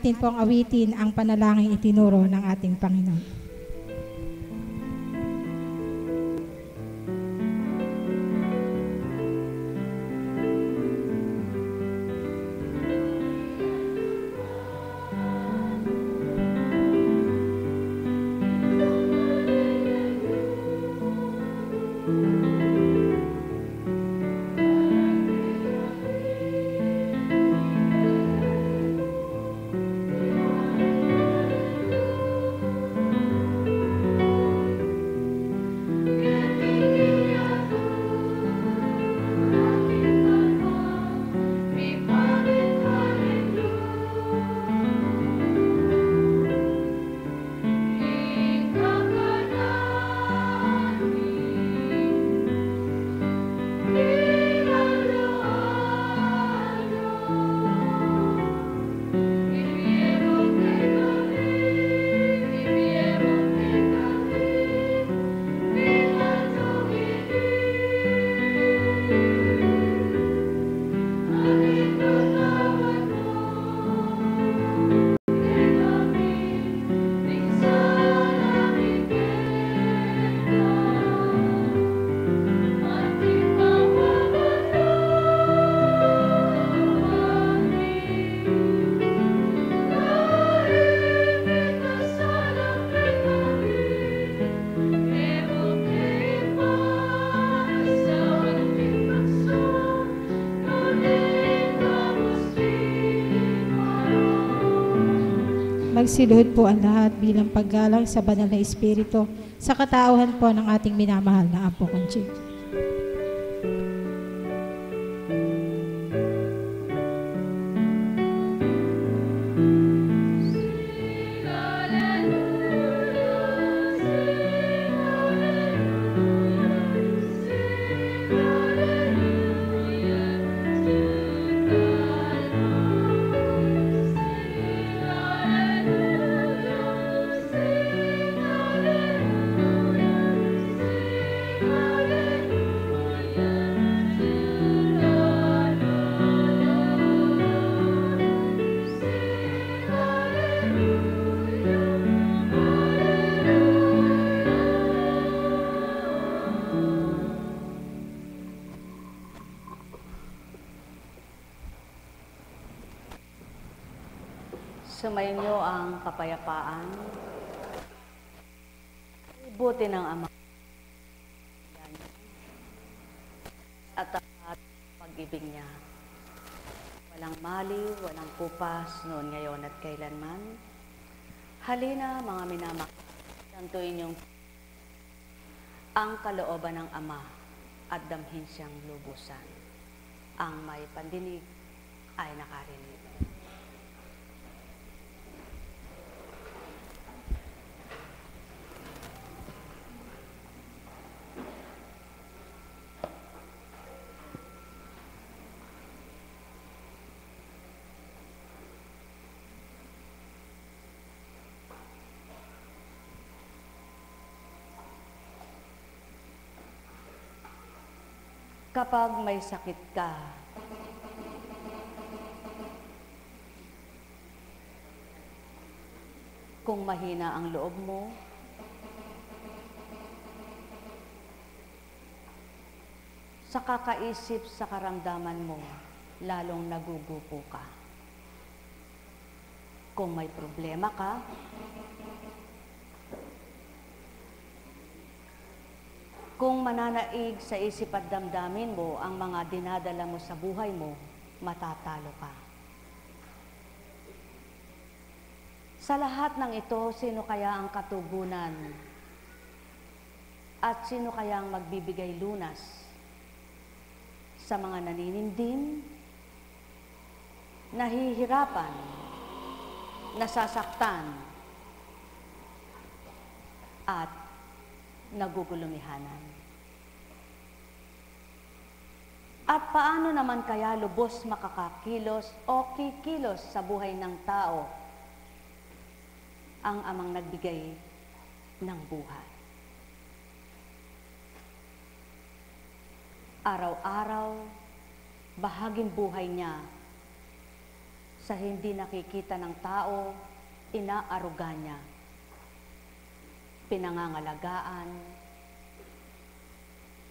Atin pong awitin ang panalangin itinuro ng ating Panginoon. Magsiluhod po ang lahat bilang paggalang sa banal na Espiritu sa katauhan po ng ating minamahal na Apo Conching. Sumainyo ang kapayapaan. Buti ng Ama at ang pag-ibig niya. Walang maliw, walang kupas, noon, ngayon at kailanman. Halina mga minamahal, santuin niyong ang kalooban ng Ama at damhin siyang lubusan. Ang may pandinig ay nakarinig. Kapag may sakit ka, kung mahina ang loob mo, sa kakaisip sa karamdaman mo, lalong nagugupo ka. Kung may problema ka, kung mananaig sa isip at damdamin mo ang mga dinadala mo sa buhay mo, matatalo ka. Sa lahat ng ito, sino kaya ang katugunan? At sino kaya ang magbibigay lunas sa mga naninindim, nahihirapan, nasasaktan, at nagugulumihanan? At paano naman kaya lubos makakakilos o kikilos sa buhay ng tao ang Amang nagbigay ng buhay? Araw-araw, bahaging buhay niya Sa hindi nakikita ng tao, inaaruga niya, pinangangalagaan,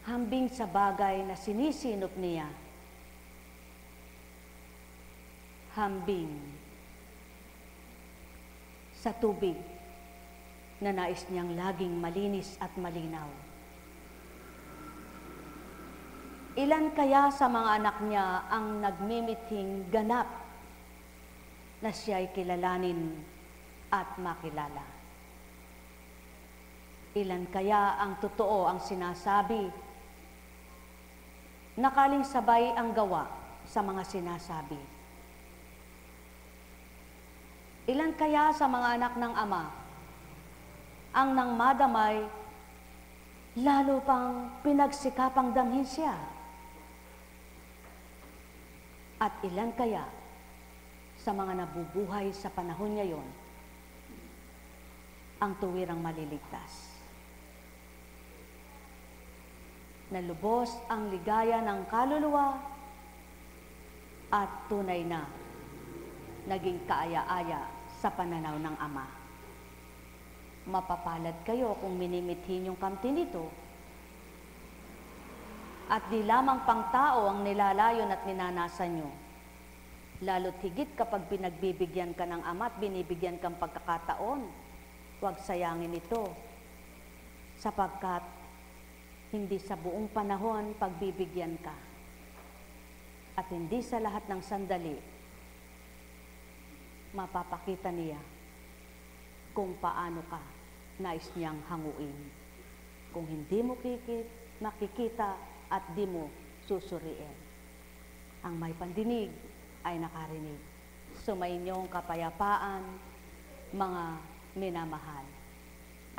hambing sa bagay na sinisinop niya, hambing sa tubig na nais niyang laging malinis at malinaw. Ilan kaya sa mga anak niya ang nagmimithing ganap na siya'y kilalanin at makilala? Ilan kaya ang totoo ang sinasabi, nakaling sabay ang gawa sa mga sinasabi? Ilan kaya sa mga anak ng Ama ang nang madamay, lalo pang pinagsikapang damhin siya? At ilan kaya sa mga nabubuhay sa panahon ngayon ang tuwirang maliligtas? Nalubos ang ligaya ng kaluluwa at tunay na naging kaaya-aya sa pananaw ng Ama. Mapapalad kayo kung minimithi niyong kamtin nito at di lamang pang tao ang nilalayon at ninanasan niyo. Lalo't higit kapag pinagbibigyan ka ng Ama at binibigyan kang pagkakataon, huwag sayangin ito, sapagkat hindi sa buong panahon pagbibigyan ka at hindi sa lahat ng sandali mapapakita niya kung paano ka nais niyang hanguin. Kung hindi mo makikita at di mo susuriin. Ang may pandinig ay nakarinig. Sumainyong kapayapaan, mga minamahal.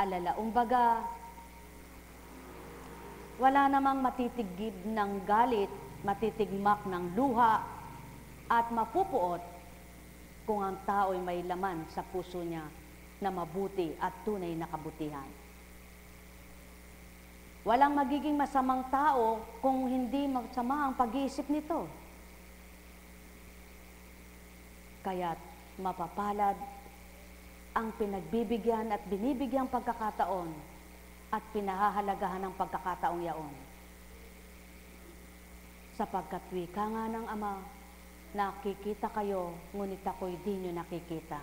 Alalaumbaga, wala namang matitigib ng galit, matitigmak ng luha, at mapupuot kung ang tao'y may laman sa puso niya na mabuti at tunay na kabutihan. Walang magiging masamang tao kung hindi masama ang pag-iisip nito. Kaya't mapapalad ang pinagbibigyan at binibigyang pagkakataon at pinahahalagahan ng pagkakataong yaon. Sapagkat wika nga ng Ama, nakikita kayo, ngunit ako'y di nyo nakikita.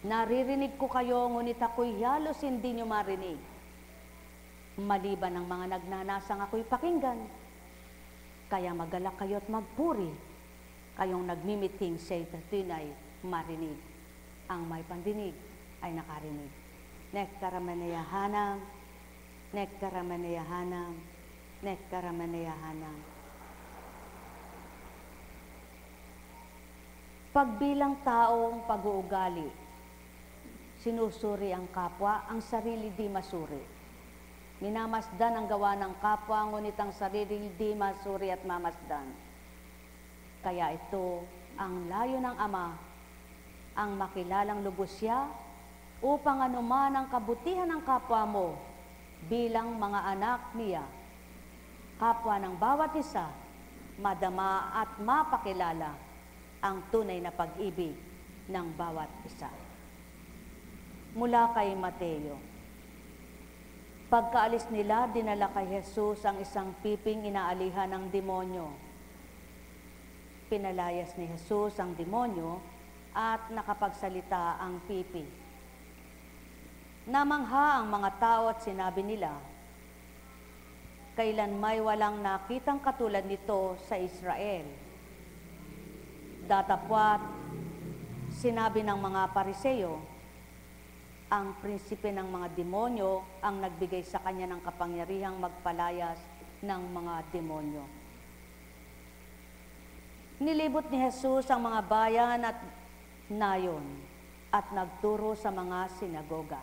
Naririnig ko kayo, ngunit ako'y halos hindi nyo marinig. Maliban ng mga nagnanasang ako'y pakinggan. Kaya magalak kayo at magpuri, kayong nagmimiting sa tunay marinig. Ang may pandinig ay nakarinig. Nekkaramanyahanam, nekkaramanyahanam, nekkaramanyahanam. Pagbilang taong pag-uugali, sinusuri ang kapwa, ang sarili di masuri. Minamasdan ang gawa ng kapwa, ngunit ang sarili di masuri at mamasdan. Kaya ito ang layo ng Ama, ang makilalang lubos siya, upang anuman ang kabutihan ng kapwa mo bilang mga anak niya, kapwa ng bawat isa, madama at mapakilala ang tunay na pag-ibig ng bawat isa. Mula kay Mateo. Pagkaalis nila, dinala kay Jesus ang isang piping inaalihan ng demonyo. Pinalayas ni Jesus ang demonyo at nakapagsalita ang pipi. Namangha ang mga tao at sinabi nila, kailan may walang nakitang katulad nito sa Israel. Datapwat, sinabi ng mga Pariseo, ang prinsipe ng mga demonyo ang nagbigay sa kanya ng kapangyarihang magpalayas ng mga demonyo. Nilibot ni Jesus ang mga bayan at nayon at nagturo sa mga sinagoga.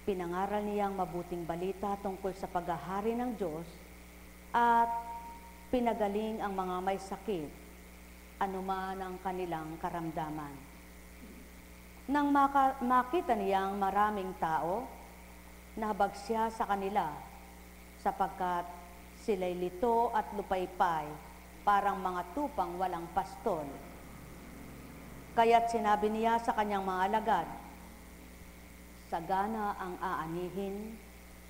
Pinangaral niyang mabuting balita tungkol sa paghahari ng Diyos at pinagaling ang mga may sakit, anuman ang kanilang karamdaman. Nang makita niyang maraming tao, nahabag siya sa kanila sapagkat sila'y lito at lupaypay parang mga tupang walang pastol. Kaya't sinabi niya sa kanyang mga alagad, sagana ang aanihin,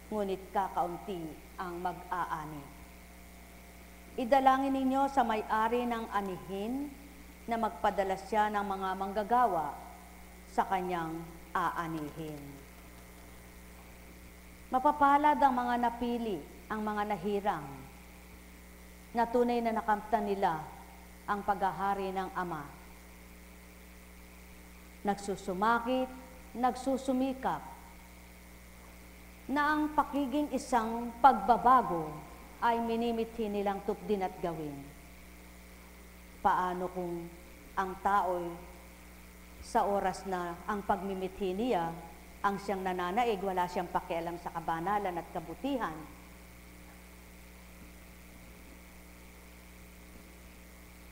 ngunit kakaunti ang mag-aani. Idalangin ninyo sa may-ari ng anihin na magpadala siya ng mga manggagawa sa kanyang aanihin. Mapapalad ang mga napili, ang mga nahirang, na tunay na nakamtan nila ang paghahari ng Ama. Nagsusumakit, nagsusumikap, na ang pakiging isang pagbabago ay minimithi nilang tupdin at gawin. Paano kung ang tao'y sa oras na ang pagmimithi niya, ang siyang nananaig, wala siyang pakialam sa kabanalan at kabutihan?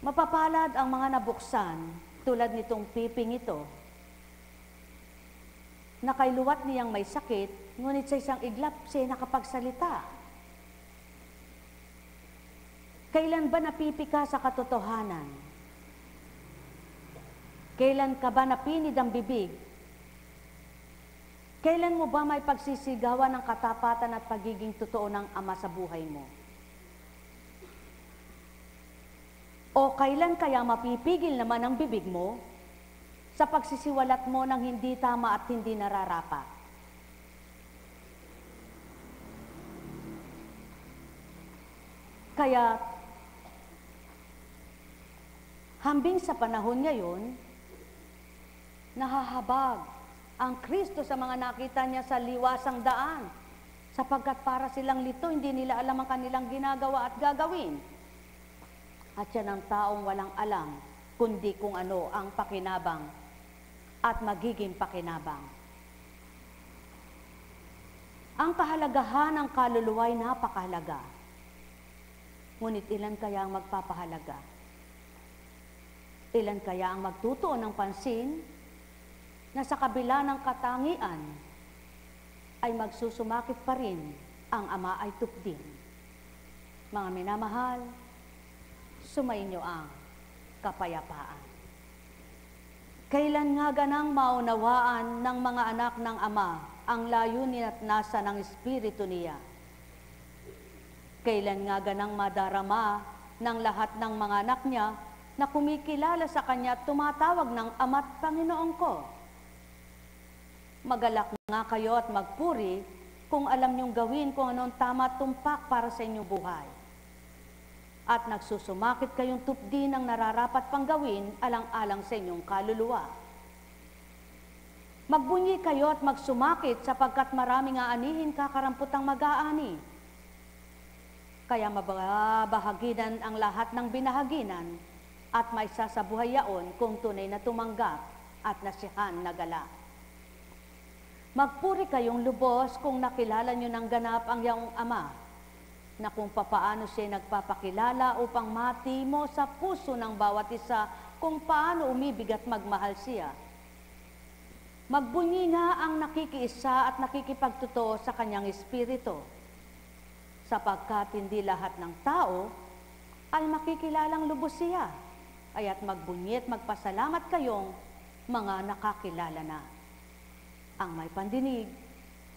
Mapapalad ang mga nabuksan tulad nitong piping ito, na kay luwat niyang may sakit, ngunit sa isang iglap siya nakapagsalita. Kailan ba napipi ka sa katotohanan? Kailan ka ba napinid ang bibig? Kailan mo ba may pagsisigawan ng katapatan at pagiging totoo ng Ama sa buhay mo? O kailan kaya mapipigil naman ang bibig mo sa pagsisiwalat mo ng hindi tama at hindi nararapat? Kaya, hambing sa panahon ngayon, nahahabag ang Kristo sa mga nakita niya sa liwasang daan, sapagkat para silang lito, hindi nila alam ang kanilang ginagawa at gagawin. At yan ang taong walang alam, kundi kung ano ang pakinabang at magiging pakinabang. Ang kahalagahan ng kaluluwa ay napakahalaga. Ngunit ilan kaya ang magpapahalaga? Ilan kaya ang magtutuon ng pansin na sa kabila ng katangian ay magsusumakit pa rin ang Ama ay tupdin? Mga minamahal, sumainyo ang kapayapaan. Kailan nga ganang maunawaan ng mga anak ng Ama ang layunin at nasa ng Espiritu niya? Kailan nga ganang madarama ng lahat ng mga anak niya na kumikilala sa Kanya at tumatawag ng Ama't Panginoon ko? Magalak nga kayo at magpuri kung alam niyong gawin kung anong tama at tumpak para sa inyong buhay. At nagsusumakit kayong tupdin ang nararapat pang gawin alang-alang sa inyong kaluluwa. Magbunyi kayo at magsumakit sapagkat maraming aanihin kakaramputang mag-aani. Kaya mabahaginan ang lahat ng binahaginan at may sasabuhay yaon kung tunay na tumanggap at nasiyahan na gala. Magpuri kayong lubos kung nakilala nyo ng ganap ang iyong Ama, na kung papaano siya nagpapakilala upang mati mo sa puso ng bawat isa kung paano umibig at magmahal siya. Magbunyi nga ang nakikiisa at nakikipagtotoo sa kanyang espiritu, sapagkat hindi lahat ng tao ay makikilalang lubos siya. Kaya't magbunyi at magpasalamat kayong mga nakakilala na. Ang may pandinig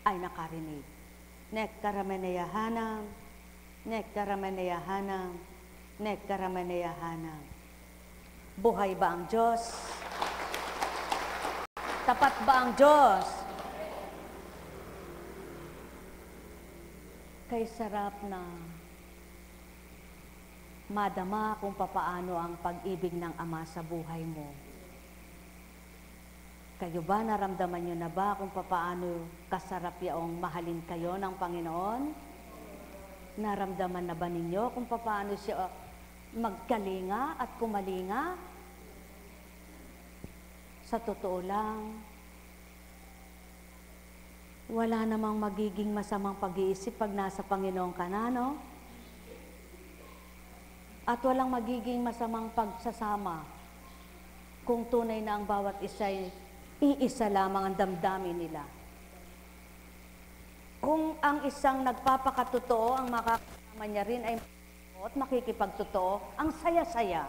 ay nakarinig. Nekkarameneyahanam, nekkarameneyahanam, nekkarameneyahanam. Buhay ba ang Diyos? Tapat ba ang Diyos? Kay sarap na madama kung papaano ang pag-ibig ng Ama sa buhay mo. Kayo ba, naramdaman nyo na ba kung papaano kasarap yaong mahalin kayo ng Panginoon? Naramdaman na ba ninyo kung papaano siya magkalinga at kumalinga? Sa totoo lang, wala namang magiging masamang pag-iisip pag nasa Panginoon ka na, no? At walang magiging masamang pagsasama kung tunay na ang bawat isa'y iisa lamang ang damdamin nila. Kung ang isang nagpapakatotoo, ang makakasama niya rin ay at makikipagtotoo, ang saya-saya.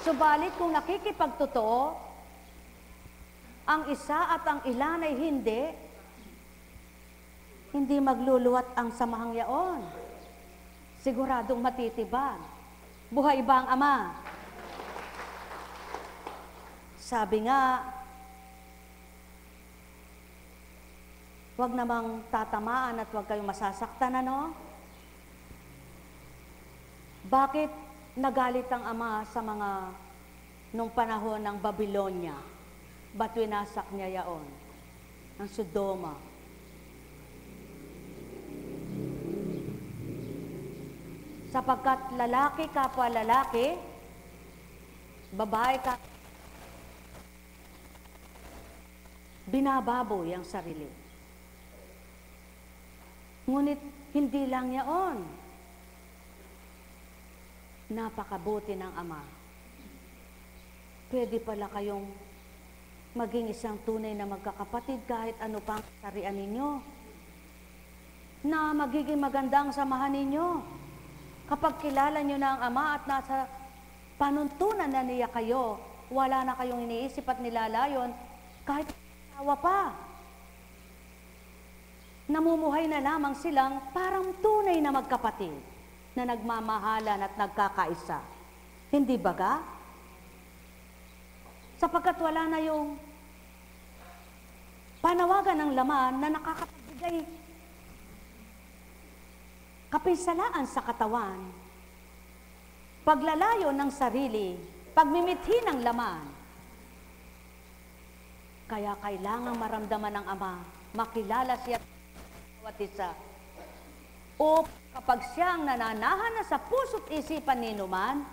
Subalit kung nakikipagtotoo, ang isa at ang ilan ay hindi magluluwat ang samahang yaon. Siguradong matitibag. Buhay ba ang Ama? Sabi nga, huwag namang tatamaan at huwag kayong masasaktan, ano? Bakit nagalit ang Ama sa mga nung panahon ng Babylonia? Ba't winasak niya yaon? Ang Sodoma. Sapagkat lalaki kapwa lalaki, babae ka, binababoy ang sarili. Ngunit hindi lang yaon. Napakabuti ng Ama. Pwede pala kayong maging isang tunay na magkakapatid kahit ano pang sarian ninyo. Na magiging magandang samahan ninyo. Kapag kilala nyo na ang Ama at nasa panuntunan na niya kayo, wala na kayong iniisip at nilalayon, kahit asawa pa. Namumuhay na lamang silang parang tunay na magkapatid na nagmamahalan at nagkakaisa. Hindi baga? Sapagkat wala na yung panawagan ng laman na nakakapagbigay kapisalaan sa katawan, paglalayo ng sarili, pagmimithi ng laman. Kaya kailangang maramdaman ng Ama, makilala siya bawat isa. O kapag siyang nananahan na sa puso't isipan ni Numan,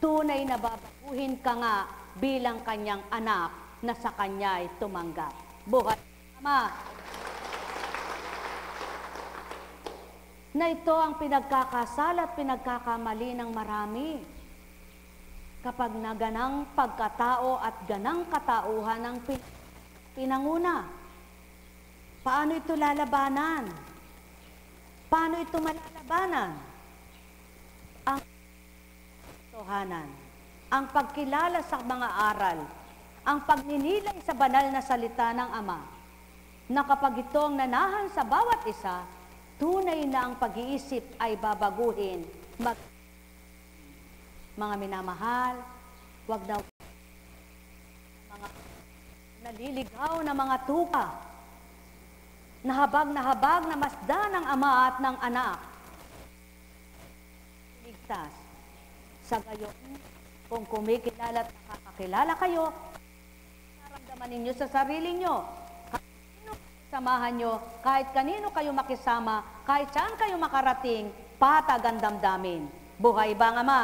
tunay na babaguhin ka nga bilang kanyang anak na sa kanya ay tumanggap. Buhay Ama! Na ito ang pinagkakasala at pinagkakamali ng marami. Kapag naganang pagkatao at ganang katauhan ng pinanguna. Paano ito lalabanan? Paano ito malalabanan? Ang totohanan, ang pagkilala sa mga aral, ang pagninilay sa banal na salita ng Ama, na kapag ito ang nanahan sa bawat isa, tunay na ang pag-iisip ay babaguhin. Mga minamahal, wag daw mga naliligaw na mga tuka, nahabag na masda ng Ama at ng Anak. Ligtas. Sa gayon, kung kumikilala at nakakakilala kayo, naramdaman ninyo sa sarili nyo, samahan nyo, kahit kanino kayo makisama, kahit saan kayo makarating, patag ang damdamin. Buhay ba ang Ama?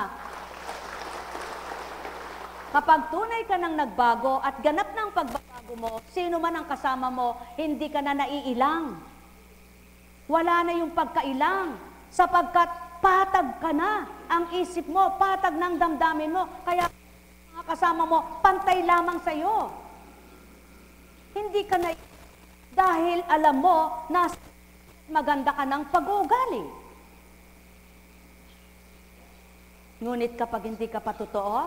Kapag tunay ka nang nagbago at ganap ng pagbabago mo, sino man ang kasama mo, hindi ka na naiilang. Wala na yung pagkailang, sapagkat patag ka na. Ang isip mo, patag ng damdamin mo, kaya mga kasama mo, pantay lamang sa'yo. Hindi ka na dahil alam mo na maganda ka ng pag-uugali. Ngunit kapag hindi ka pa totoo,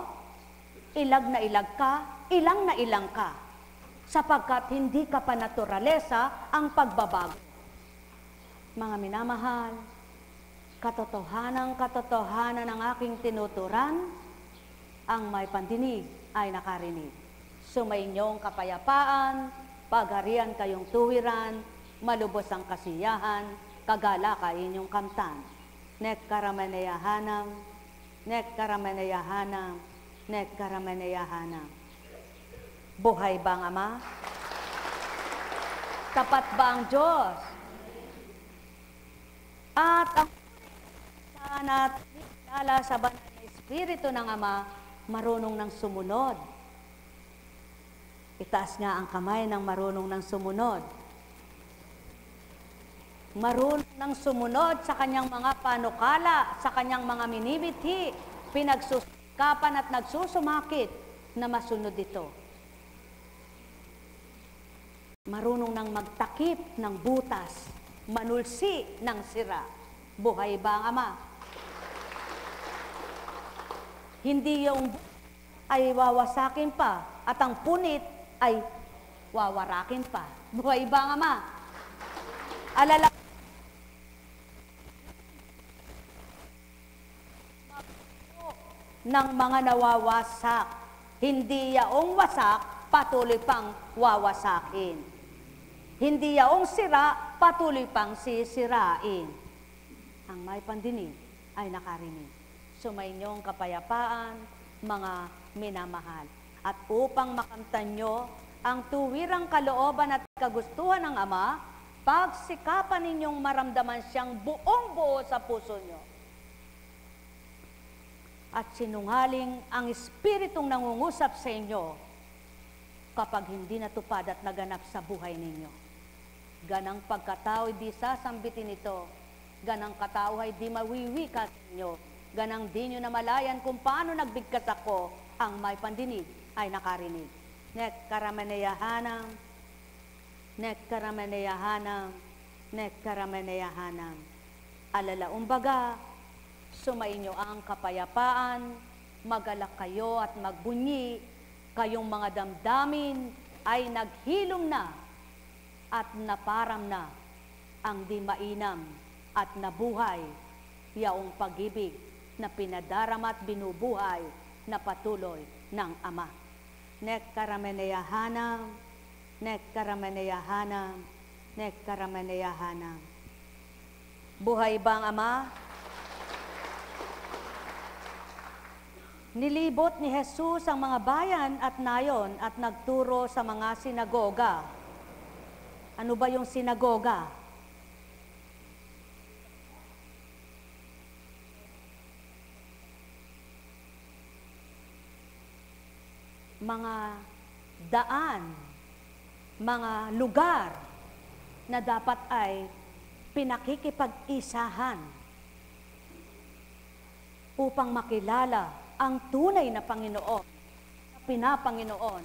ilag na ilag ka, ilang na ilang ka, sapagkat hindi ka pa naturalesa ang pagbabago. Mga minamahal, katotohanan ng aking tinuturan, ang may pandinig ay nakarinig. Sumainyong kapayapaan, pagharian kayong tuwiran, malubos ang kasiyahan, kagalaka inyong kamtan. Nek karamanayahanam, nek karamanayahanam, nek karamanayahanam. Buhay ba ang Ama? Tapat ba ang Diyos? At ang at kilala sa banal na Espiritu ng Ama, marunong ng sumunod. Itaas nga ang kamay ng marunong ng sumunod. Marunong ng sumunod sa kanyang mga panukala, sa kanyang mga minimithi, pinagsusikapan at nagsusumakit na masunod ito. Marunong ng magtakip ng butas, manulsi ng sira. Buhay ba ang Ama? Hindi yung ay wawasakin pa at ang punit ay wawarakin pa. Buhay ba ang Ama? Alala ng mga nawawasak. Hindi yaong wasak, patuloy pang wawasakin. Hindi yaong sira, patuloy pang sisirain. Ang may pandinig ay nakarinig. Sumainyong kapayapaan, mga minamahal. At upang makamtan nyo ang tuwirang kalooban at kagustuhan ng Ama, pagsikapan ninyong maramdaman siyang buong-buo sa puso nyo. At sinungaling ang Espiritong nangungusap sa inyo kapag hindi natupad at naganap sa buhay ninyo. Ganang pagkatao di sasambitin ito, ganang katao ay di mawiwika sa inyo, ganang di nyo namalayan kung paano nagbigkas ako, ang may pandinig ay nakarinig. Nek karamaneyahanam, nek karamaneyahanam, nek karamaneyahanam. Alalaumbaga, sumainyo ang kapayapaan, magalak kayo at magbunyi, kayong mga damdamin ay naghilom na at naparam na ang di mainam at nabuhay, yaong pag-ibig na pinadarama at binubuhay na patuloy ng Ama. Nek karamaneyahanam, nek karamaneyahanam, nek karamaneyahanam. Buhay ba ang Ama? Nilibot ni Jesus ang mga bayan at nayon at nagturo sa mga sinagoga. Ano ba yung sinagoga? Mga daan, mga lugar na dapat ay pinakikipag-isahan upang makilala ang tunay na Panginoon, pinapanginoon,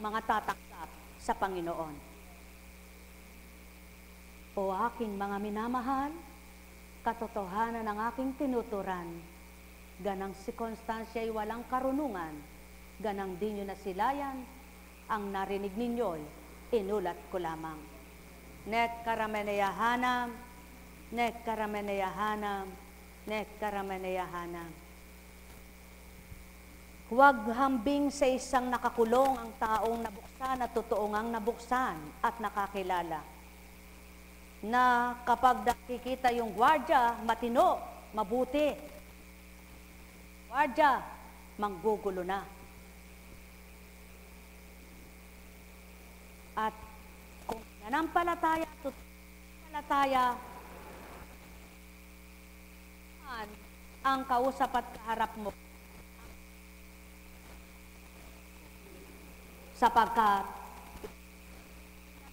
mga tatanggap sa Panginoon. O aking mga minamahal, katotohanan ng aking tinuturan, ganang si Constancia ay walang karunungan, ganang di nyo nasilayan, ang narinig ninyo'y inulat ko lamang. Nek karamaneyahanam, nek karamaneyahanam, nek karamaneyahanam. Huwag hambing sa isang nakakulong ang taong nabuksan at totoong ang nabuksan at nakakilala. Na kapag nakikita yung gwardya, matino, mabuti. Gwardya, manggugulo na. At kung nanampalataya, tutulampalataya, ang kausap at kaharap mo, sapagkat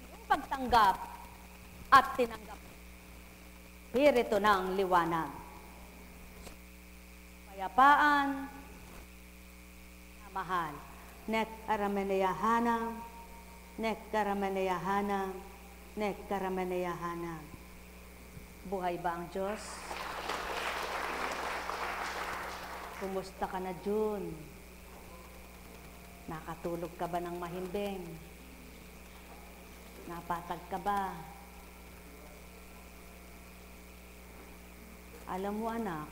yung pagtanggap at tinanggap Espiritu ng liwanag. Payapaan, mahal. Nek karamaneyahanam, nek karamaneyahanam, nek karamaneyahanam. Buhay ba ang Diyos? Kumusta ka na, June? Nakatulog ka ba ng mahimbing? Napatag ka ba? Alam mo, anak,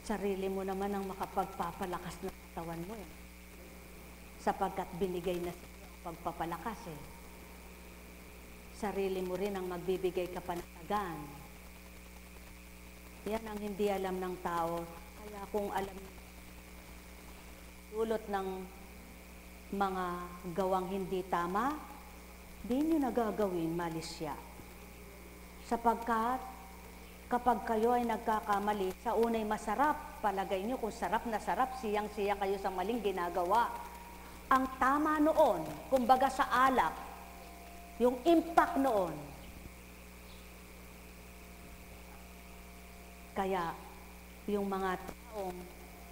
sarili mo naman ang makapagpapalakas ng katawan mo eh. Sapagkat binigay na sa ang pagpapalakas eh. Sarili mo rin ang magbibigay kapanatagan. Yan ang hindi alam ng tao. Kaya kung alam dulot ng mga gawang hindi tama, di nyo nagagawin malisya. Sapagkat kapag kayo ay nagkakamali, sa unay masarap, palagay nyo kung sarap na sarap, siyang-siya kayo sa maling ginagawa. Ang tama noon, kumbaga sa alak, yung impact noon. Kaya, yung mga taong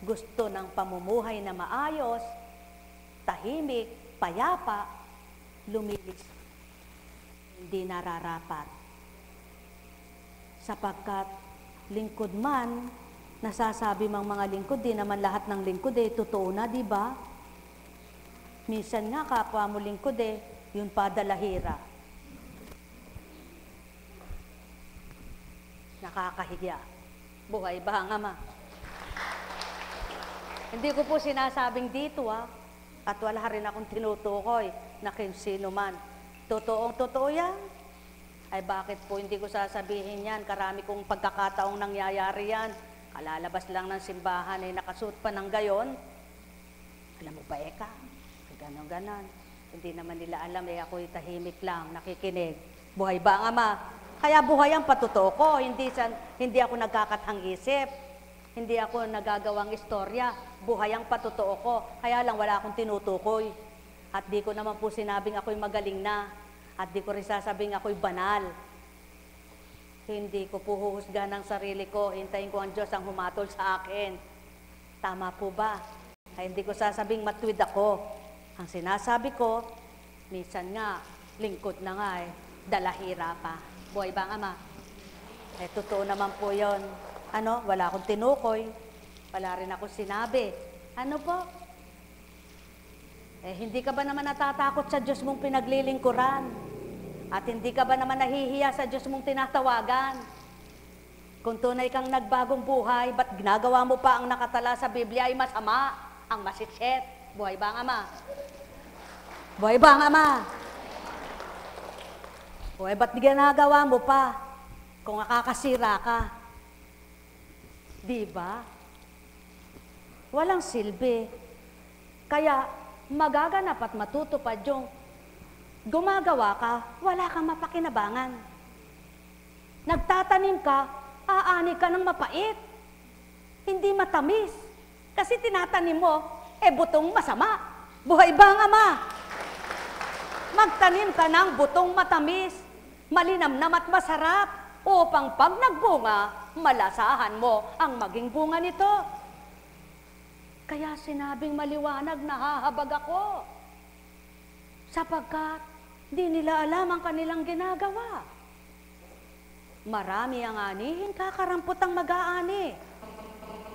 gusto ng pamumuhay na maayos, tahimik, payapa, lumilis. hindi nararapat. Sapagkat lingkod man, nasasabi mang mga lingkod, di naman lahat ng lingkod totoo na, di ba? Minsan nga kapwa mo lingkod yun pa dalahira. Nakakahiya. Buhay ba ang Ama? Hindi ko po sinasabing dito at wala rin akong tinutukoy na sino man. Totoo yan. Ay bakit po hindi ko sasabihin yan? Karami kong pagkakataong nangyayari yan. Kalalabas lang ng simbahan nakasuot pa ng gayon. Alam mo ba, Eka? Ganon. Hindi naman nila alam, ako'y tahimik lang, nakikinig. Buhay ba ang Ama? Kaya buhay ang patuto ko. Hindi ako nagkakatang isip. Hindi ako nagagawang istorya. Buhay ang patotoo ko. Kaya lang wala akong tinutukoy. At di ko naman po sinabing ako'y magaling na. At di ko rin sasabing ako'y banal. Hindi ko po huhusgahan ng sarili ko. Hintayin ko ang Diyos ang humatol sa akin. Tama po ba? Ay hindi ko sasabing matwid ako. Ang sinasabi ko, minsan nga, lingkod na nga dalahira pa. Buhay ba ang Ama? Totoo naman po yun. Wala akong tinukoy. Wala rin akong sinabi. Ano po? Hindi ka ba naman natatakot sa Diyos mong pinaglilingkuran? At hindi ka ba naman nahihiya sa Diyos mong tinatawagan? Kung tunay kang nagbagong buhay, ba't ginagawa mo pa ang nakatala sa Biblia ay masama, ang masitset? Buhay ba ang Ama? Buhay ba ang Ama? Buhay, ba't ginagawa mo pa kung nakakasira ka? Di ba? Walang silbi. Kaya magaganap at matutupad yung gumagawa ka, wala kang mapakinabangan. Nagtatanim ka, aani ka ng mapait. Hindi matamis. Kasi tinatanim mo, butong masama. Buhay ba ang Ama? Magtanim ka ng butong matamis, malinamnam at masarap, upang pag nagbunga, malasahan mo ang maging bunga nito. Kaya sinabing maliwanag, nahahabag ako. Sapagkat di nila alam ang kanilang ginagawa. Marami ang anihin, kakarampot ang mag-aani.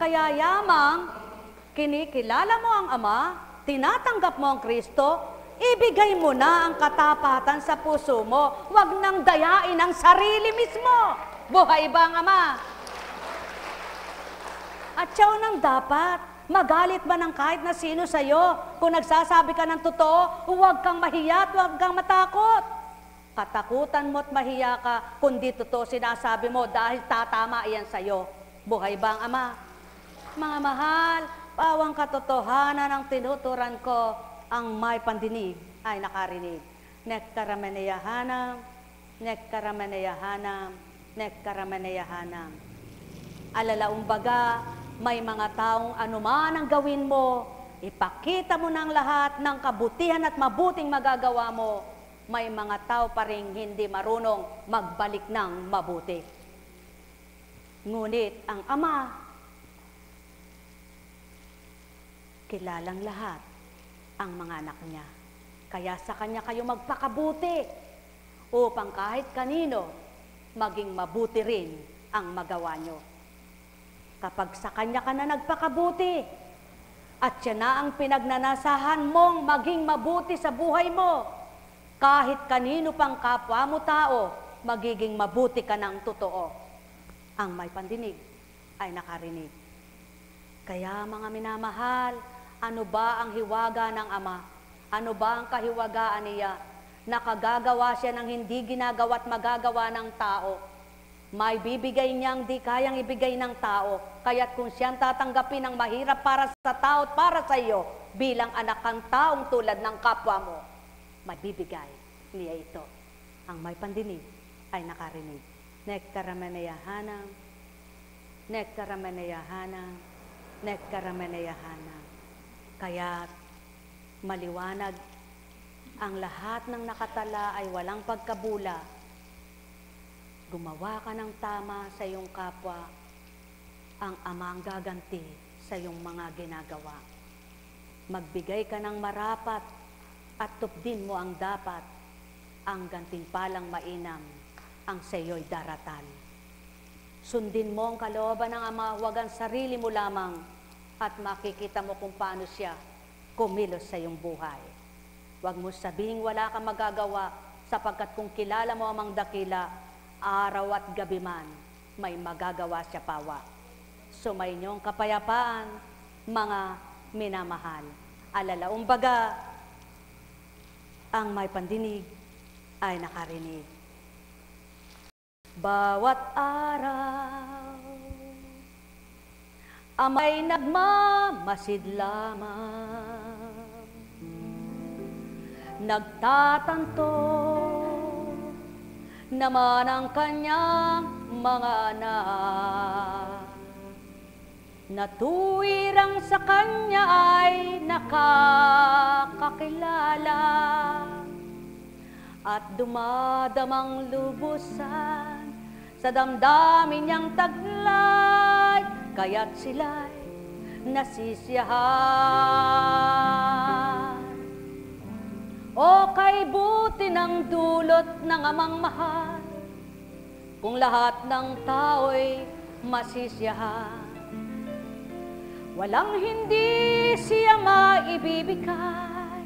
Kaya yamang kinikilala mo ang Ama, tinatanggap mo ang Kristo, ibigay mo na ang katapatan sa puso mo. Huwag nang dayain ang sarili mismo. Buhay ba ang Ama? At siya nang dapat, magalit ba ng kahit na sino sa'yo? Kung nagsasabi ka ng totoo, huwag kang mahiya at huwag kang matakot. Katakutan mo at mahiya ka, kundi totoo sinasabi mo dahil tatama iyan sa'yo. Buhay ba ang Ama? Mga mahal, pawang katotohanan ang tinuturan ko, ang may pandinig ay nakarinig. Nekkarameneyahanam, nekkarameneyahanam, nekkarameneyahanam. Alalaong baga, may mga taong anuman ang gawin mo, ipakita mo ng lahat ng kabutihan at mabuting magagawa mo, may mga tao pa rin hindi marunong magbalik ng mabuti. Ngunit ang Ama, kilalang lahat ang mga anak niya. Kaya sa Kanya kayo magpakabuti upang kahit kanino maging mabuti rin ang magawa nyo. Kapag sa Kanya ka na nagpakabuti at siya na ang pinagnanasahan mong maging mabuti sa buhay mo, kahit kanino pang kapwa mo tao, magiging mabuti ka ng totoo. Ang may pandinig ay nakarinig. Kaya mga minamahal, ano ba ang hiwaga ng Ama? Ano ba ang kahiwagaan niya? Nakagagawa siya ng hindi ginagawa at magagawa ng tao. May bibigay niyang di kayang ibigay ng tao. Kaya't kung siyang tatanggapin ang mahirap para sa tao at para sa iyo, bilang anak kang taong tulad ng kapwa mo, may bibigay niya ito. Ang may pandinig ay nakarinig. Nekkarameneyahanam, nekkarameneyahanam, nekkarameneyahanam. Kaya maliwanag, ang lahat ng nakatala ay walang pagkabula. Gumawa ka ng tama sa iyong kapwa, ang Ama ang gaganti sa iyong mga ginagawa. Magbigay ka ng marapat at tupdin mo ang dapat. ang gantimpalang mainam ang sayo'y daratan. Sundin mo ang kalooban ng Ama, huwag ang sarili mo lamang, at makikita mo kung paano siya kumilos sa iyong buhay. Huwag mo sabihing wala kang magagawa, sapagkat kung kilala mo amang dakila, araw at gabi man, may magagawa siya pawa. Sumayinyong kapayapaan, mga minamahal. Alalaong baga, ang may pandinig ay nakarinig. Bawat araw, ama'y nagmamasid lamang, nagtatanto naman ang kanyang mga anak, na tuwirang sa kanya ay nakakakilala, at dumadamang lubusan sa damdamin niyang taglay, kaya't sila'y nasisiyahan. O kay buti ng dulot ng amang mahal, kung lahat ng tao'y masisiyahan. Walang hindi siya maibibigay,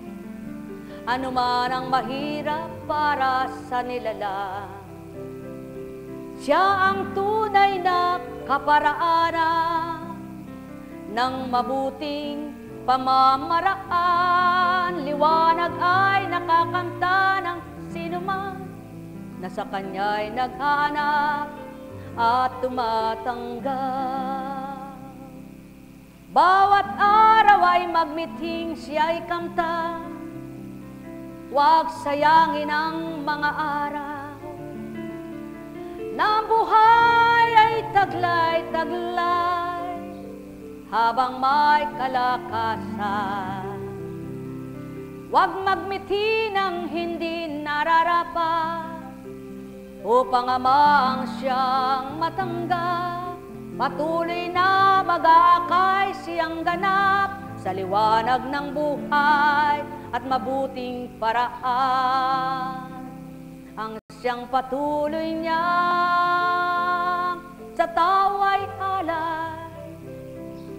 anuman ang mahirap para sa nilalang. Siya ang tunay na kaparaanan ng mabuting pamamaraan. Liwanag ay nakakanta ng sinuman na sa kanya'y naghahanap at tumatanggap. Bawat araw ay magmithing siya'y kamta, huwag sayangin ang mga araw, na buhay ay taglay-taglay, habang may kalakasan. Huwag magmithi ng hindi nararapat, upang amang siyang matanggap. Patuloy na mag-aakay siyang ganap sa liwanag ng buhay at mabuting paraan. Ang siyang patuloy niya sa tao ay alay,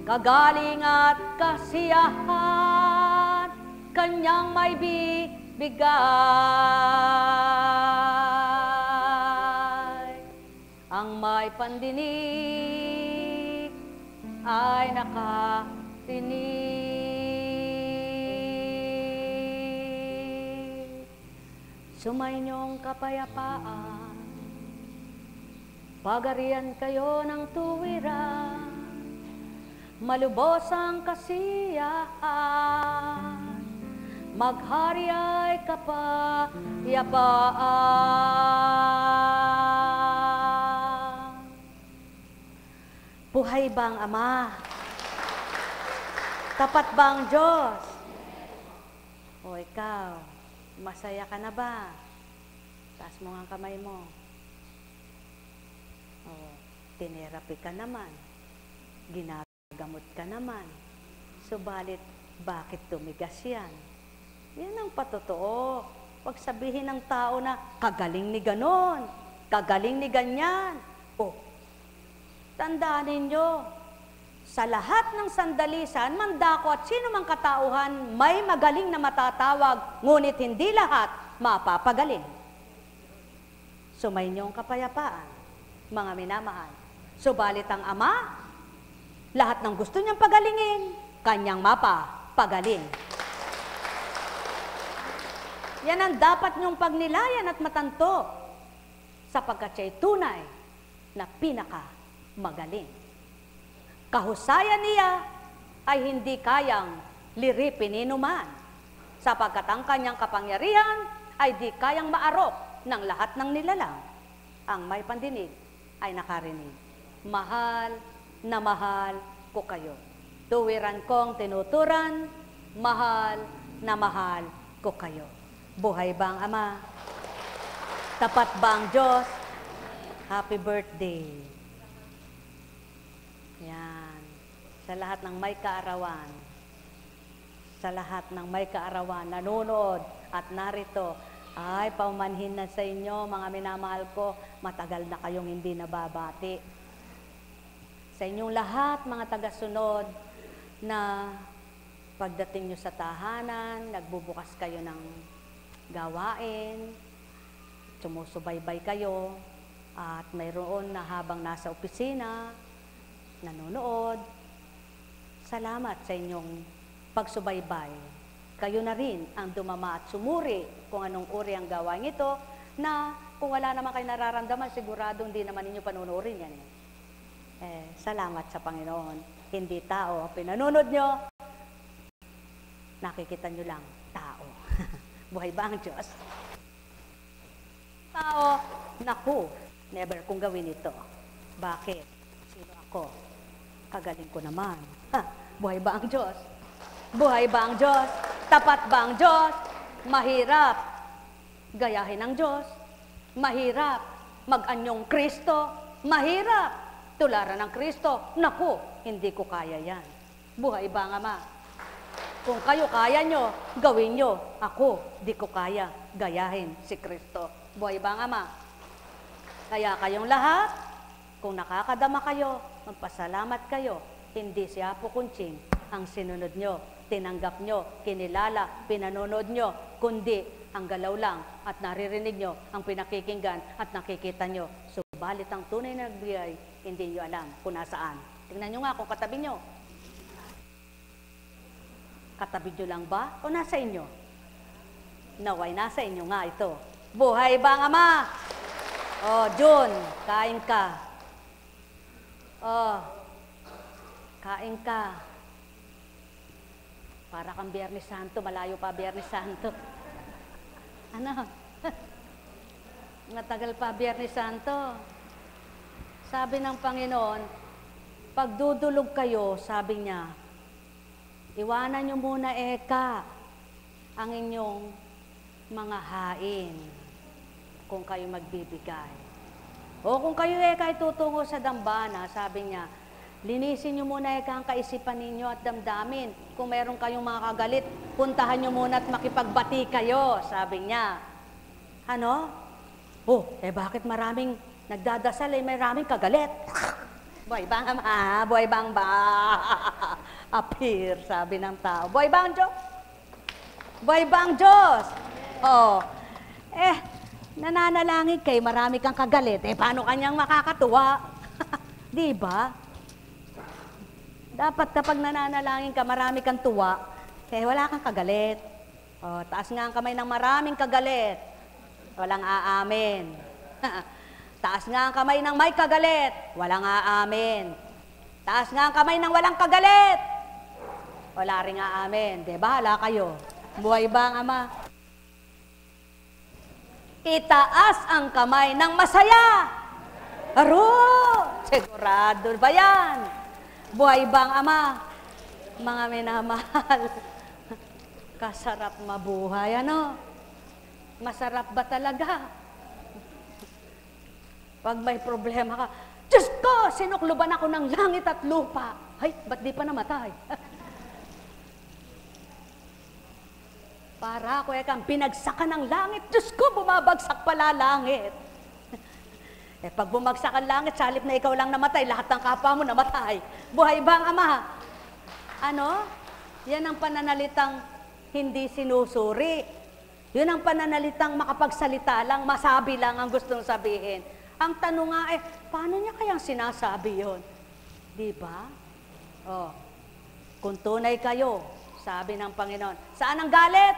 kagaling at kasiyahan, kanyang may bigay. Ang may pandinig ay nakarinig. Sumayinyong kapayapaan, pagarian kayo ng tuwiran, malubos ang kasiyahan, maghari ay kapayapaan. Buhay bang Ama? Tapat bang Diyos? O ikaw, masaya ka na ba? Taas mo ang kamay mo. O, tinerapi ka naman. Ginagamot ka naman. Subalit, bakit tumigas yan? Yan ang patotoo. Pag sabihin ng tao na, kagaling ni ganon, kagaling ni ganyan. O, tandaan ninyo, sa lahat ng sandalisan, mandako at sino mang katauhan, may magaling na matatawag, ngunit hindi lahat mapapagaling. Sumayinyong kapayapaan, mga minamahal. Subalit ang Ama, lahat ng gusto niyang pagalingin, kanyang mapapagaling. Yan ang dapat niyong pagnilayan at matanto, sapagkat siya'y tunay na pinakamagaling. Kahusayan niya ay hindi kayang liripin ni numan, sapagkat ang kanyang kapangyarihan ay di kayang maarok ng lahat ng nilalang. Ang may pandinig ay nakarinig. Mahal na mahal ko kayo. Tuwiran kong tinuturan, mahal na mahal ko kayo. Buhay ba ang Ama? Tapat ba ang Diyos? Happy birthday. Yan. Sa lahat ng may kaarawan, sa lahat ng may kaarawan, nanonood at narito, Ay, paumanhin na sa inyo, mga minamahal ko, matagal na kayong hindi nababati. Sa inyong lahat, mga tagasunod, na pagdating nyo sa tahanan, nagbubukas kayo ng gawain, sumusubaybay kayo, at mayroon na habang nasa opisina, nanonood. Salamat sa inyong pagsubaybay. Kayo na rin ang dumama at sumuri kung anong uri ang gawain ito, na kung wala naman kayo nararamdaman, siguradong hindi naman ninyo panunurin yan. Salamat sa Panginoon. Hindi tao ang pinanunod nyo. Nakikita nyo lang, tao. Buhay ba ang Diyos? Tao, naku, never kong gawin ito. Bakit? Sino ako? Kagaling ko naman. Buhay ba ang Diyos? Buhay ba ang Diyos? Tapat ba ang Diyos? Mahirap gayahin ang Diyos. Mahirap mag-anyong Kristo. Mahirap tularan ng Kristo. Naku, hindi ko kaya yan. Buhay ba ang Ama? Kung kayo kaya nyo, gawin nyo. Ako, di ko kaya gayahin si Kristo. Buhay ba ang Ama? Kaya kayong lahat, kung nakakadama kayo, magpasalamat kayo. Hindi si Apo Kunching ang sinunod nyo, tinanggap nyo, kinilala, pinanonood nyo, kundi ang galaw lang at naririnig nyo, ang pinakikinggan at nakikita nyo. Subalit ang tunay na nagbigay, hindi nyo alam kung nasaan. Tingnan nyo nga kung katabi nyo. Katabi nyo lang ba o nasa inyo? Naway, nasa inyo nga ito. Buhay ba ang Ama? Oh, Jun, kain ka. Oh, kain ka. Para kang Biyernes Santo, malayo pa Biyernes Santo. Ano? Matagal pa Biyernes Santo. Sabi ng Panginoon, pagdudulog kayo, sabi niya, iwanan niyo muna ang inyong mga hain kung kayo magbibigay. O kung kayo tutungo sa dambana, sabi niya, linisin niyo muna ang kaisipan ninyo at damdamin. Kung meron kayong mga kagalit, puntahan niyo muna at makipagbati kayo, sabi niya. Ano? Oh, bakit maraming nagdadasal maraming kagalit? Buhay bang Ama? Buhay bang ba? Appear, sabi ng tao. Buhay bang Diyos? Buhay bang Diyos? Oh, nananalangin kay marami kang kagalit. Paano kanyang makakatuwa? Di ba? Dapat kapag nananalangin ka, marami kang tuwa, wala kang kagalit. O, taas nga ang kamay ng maraming kagalit. Walang aamin. Taas nga ang kamay ng may kagalit. Walang aamin. Taas nga ang kamay ng walang kagalit. Wala ring aamin. Di ba? Hala kayo. Buhay ba ang Ama? Itaas ang kamay ng masaya. Aro! Sigurado ba yan? Buhay bang Ama? Mga minamahal, kasarap mabuhay, ano? Masarap ba talaga? Pag may problema ka, Diyos ko, sinukluban ako ng langit at lupa. Ay, ba't di pa namatay? Para ako kang binagsakan ng langit, Diyos ko, bumabagsak pala langit. Pag bumagsak ang langit, sa halip na ikaw lang namatay, lahat ng kapwa mo namatay. Buhay ba ang Ama? Ano? Yan ang pananalitang hindi sinusuri. Yun ang pananalitang makapagsalita lang, masabi lang ang gustong sabihin. Ang tanong nga paano niya kayang sinasabi yun? Di ba? Oh, kung tunay kayo, sabi ng Panginoon, saan ang galit?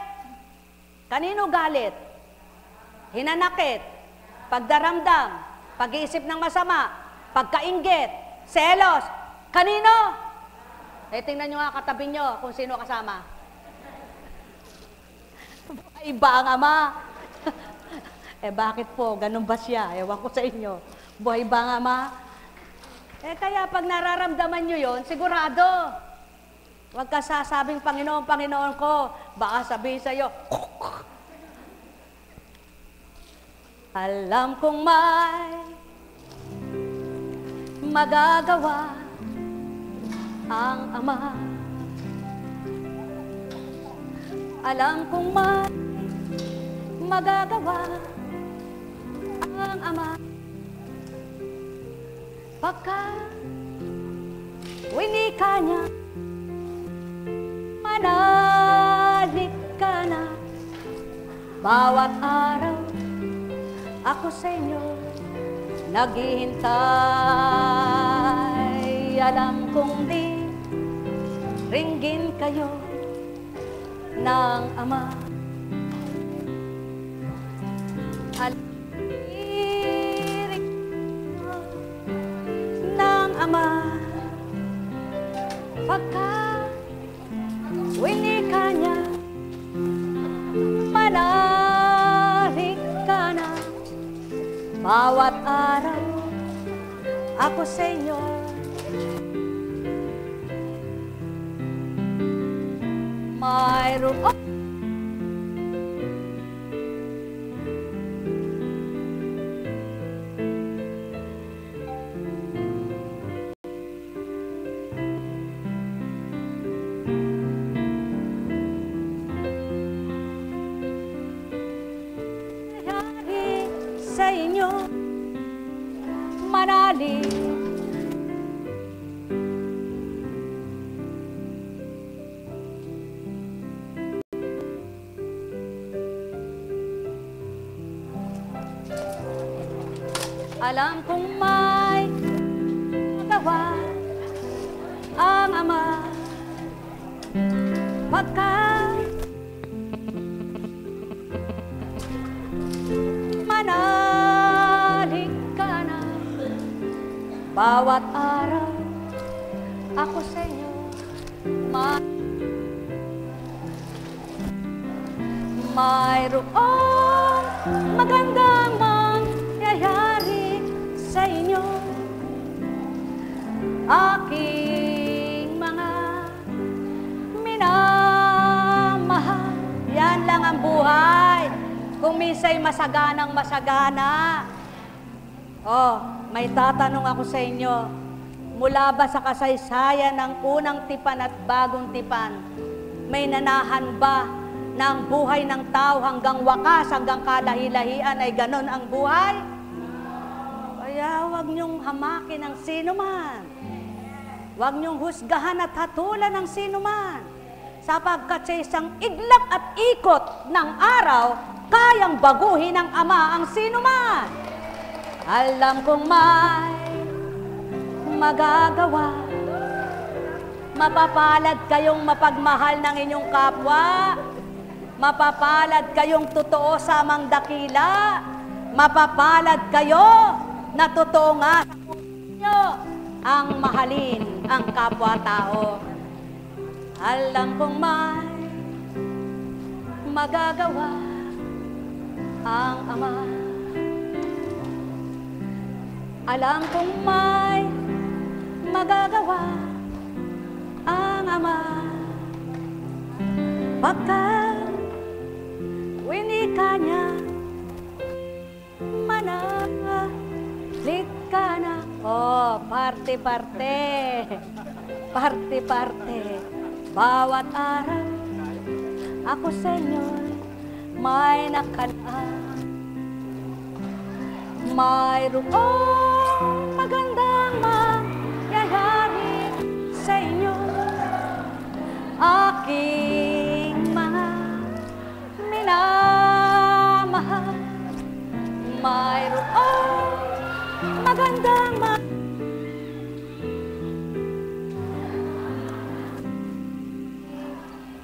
Kanino galit? Hinanakit, pagdaramdam, pag-iisip ng masama, pagkainggit, selos. Kanino? Tingnan nyo nga katabi nyo kung sino kasama. Iba ang Ama. Bakit po? Ganun ba siya? Ewan ko sa inyo. Buhay ba ang Ama? Kaya pag nararamdaman nyo yon, sigurado. Huwag ka sasabing, Panginoon, Panginoon ko. Baka sabihin sa'yo, alam kong may magagawa ang Ama. Alam kong may magagawa ang Ama pagka winika niya, manalig ka na. Bawat araw ako sa inyo naghihintay. Alam kong di ringgin kayo ng Ama. Aliring ng Ama pagka winika niya, manalig ka na. Bawat araw ako sa inyo mayroon sa inyo manalig. Alam kong may magawa ang Ama pagka manalig ka na. Bawat araw ako sa inyo mayroong magandang mangyayari sa inyo. Aking mga minamahal, yan lang ang buhay. Kung minsa'y masaganang masagana. Oh, may tatanong ako sa inyo. Mula ba sa kasaysayan ng unang tipan at bagong tipan, may nanahan ba na ang buhay ng tao hanggang wakas, hanggang kalahi-lahian ay ganon ang buhay? Kaya huwag niyong hamakin ang sino man. Huwag niyong husgahan at hatulan ang sino man. Sapagkat sa isang iglap at ikot ng araw, kayang baguhin ng Ama ang sino man. Alam kong may magagawa. Mapapalad kayong mapagmahal ng inyong kapwa. Mapapalad kayong totoo sa amang dakila. Mapapalad kayo na totoo nga sa inyo ang mahalin ang kapwa-tao. Alam kong may magagawa ang Ama. Alam kong may magagawa ang Ama pagka winika niya, manalig ka na. Oh, parte-parte, parte-parte. Bawat araw ako sa inyo may nakalaan. Mayroong magandang mangyayari sa inyo. Aking mga minamahal, mayroong magandang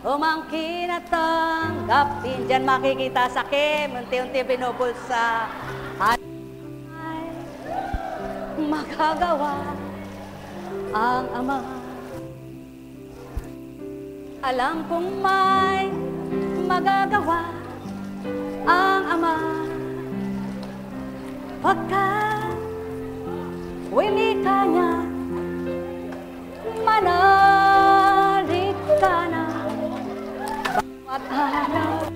umangkin at tanggapin. Diyan makikita sa Kim, unti-unti binubulsa. At ay magagawa ang Ama. Alam kong may magagawa ang Ama pagka winika niya, manalig ka na. Bawat araw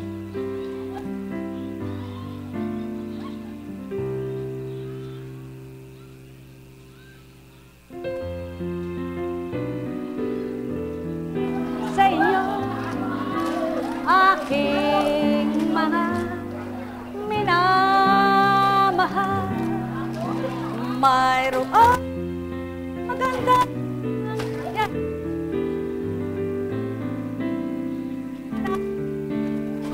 sa inyo, aking mga mayroon maganda. Yan.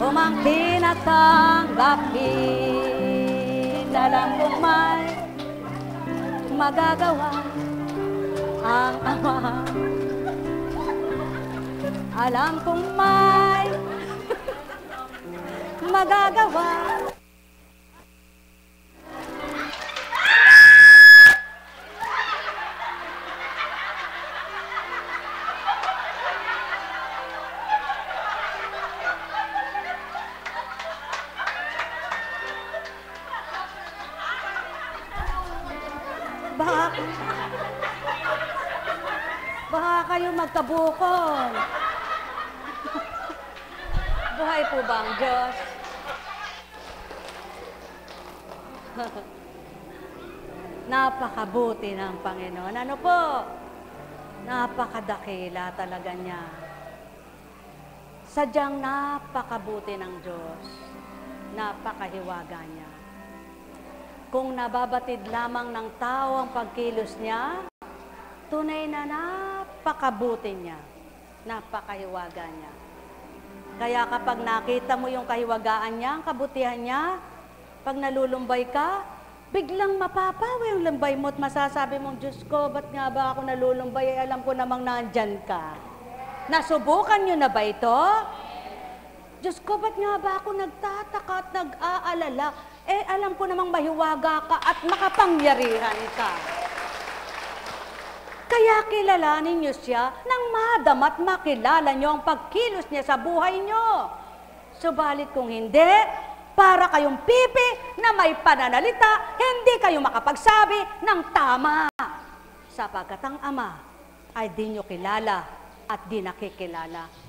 Kung ang tinatanggapin, alam kong may magagawa ang Ama. Alam kong may magagawa. Baka kayo magkabukol. Buhay po ba ang Diyos? Napakabuti ng Panginoon. Ano po? Napakadakila talaga niya. Sadyang napakabuti ng Diyos. Napakahiwaga niya. Kung nababatid lamang ng tao ang pagkilos niya, tunay na napakabuti niya. Napakahiwaga niya. Kaya kapag nakita mo yung kahiwagaan niya, ang kabutihan niya, pag nalulumbay ka, biglang mapapawi yung lumbay mo at masasabi mong, Diyos ko, ba't nga ba ako nalulumbay? Alam ko namang nandyan ka. Nasubukan niyo na ba ito? Diyos ko, ba't nga ba ako nagtataka at nag-aalala? Alam ko namang mahiwaga ka at makapangyarihan ka. Kaya kilalanin niyo siya nang madama't makilala niyo ang pagkilos niya sa buhay niyo. Subalit kung hindi, para kayong pipi na may pananalita, hindi kayo makapagsabi ng tama. Sapagkat ang Ama ay di niyo kilala at di nakikilala.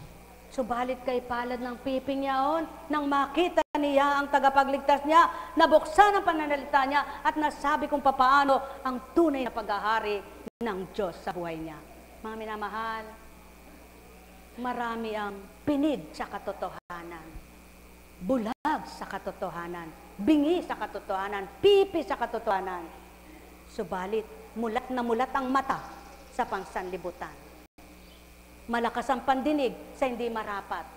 Subalit kay palad ng piping niyaon, nang makita niya ang tagapagligtas niya, nabuksan ang pananalita niya at nasabi kung papaano ang tunay na paghahari ng Diyos sa buhay niya. Mga minamahal, marami ang pinid sa katotohanan, bulag sa katotohanan, bingi sa katotohanan, pipi sa katotohanan. Subalit, mulat na mulat ang mata sa pangsanlibutan. Malakas ang pandinig sa hindi marapat.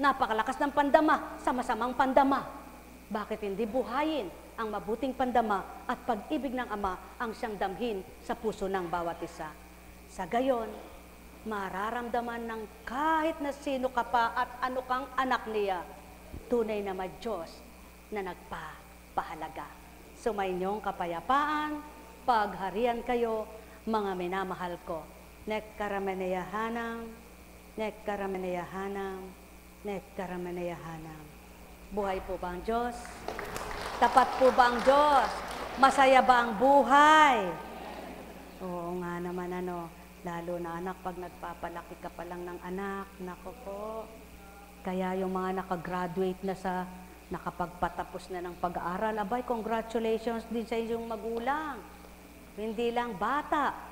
Napakalakas ng pandama sa masamang pandama. Bakit hindi buhayin ang mabuting pandama at pag-ibig ng Ama ang siyang damhin sa puso ng bawat isa? Sa gayon, mararamdaman ng kahit na sino ka pa at ano kang anak niya, tunay na Diyos na nagpapahalaga. Sumainyong kapayapaan, pagharian kayo, mga minamahal ko. Nekkarameneyahanam, nekkarameneyahanam, nekkarameneyahanam. Buhay po ba ang Diyos? Tapat po ba ang Diyos? Masaya ba ang buhay? Oo nga naman lalo na anak, pag nagpapalaki ka pa lang ng anak, nako po. Kaya yung mga nakagraduate na nakapagpatapos na ng pag-aaral, abay, congratulations din sa inyong magulang. Hindi lang bata.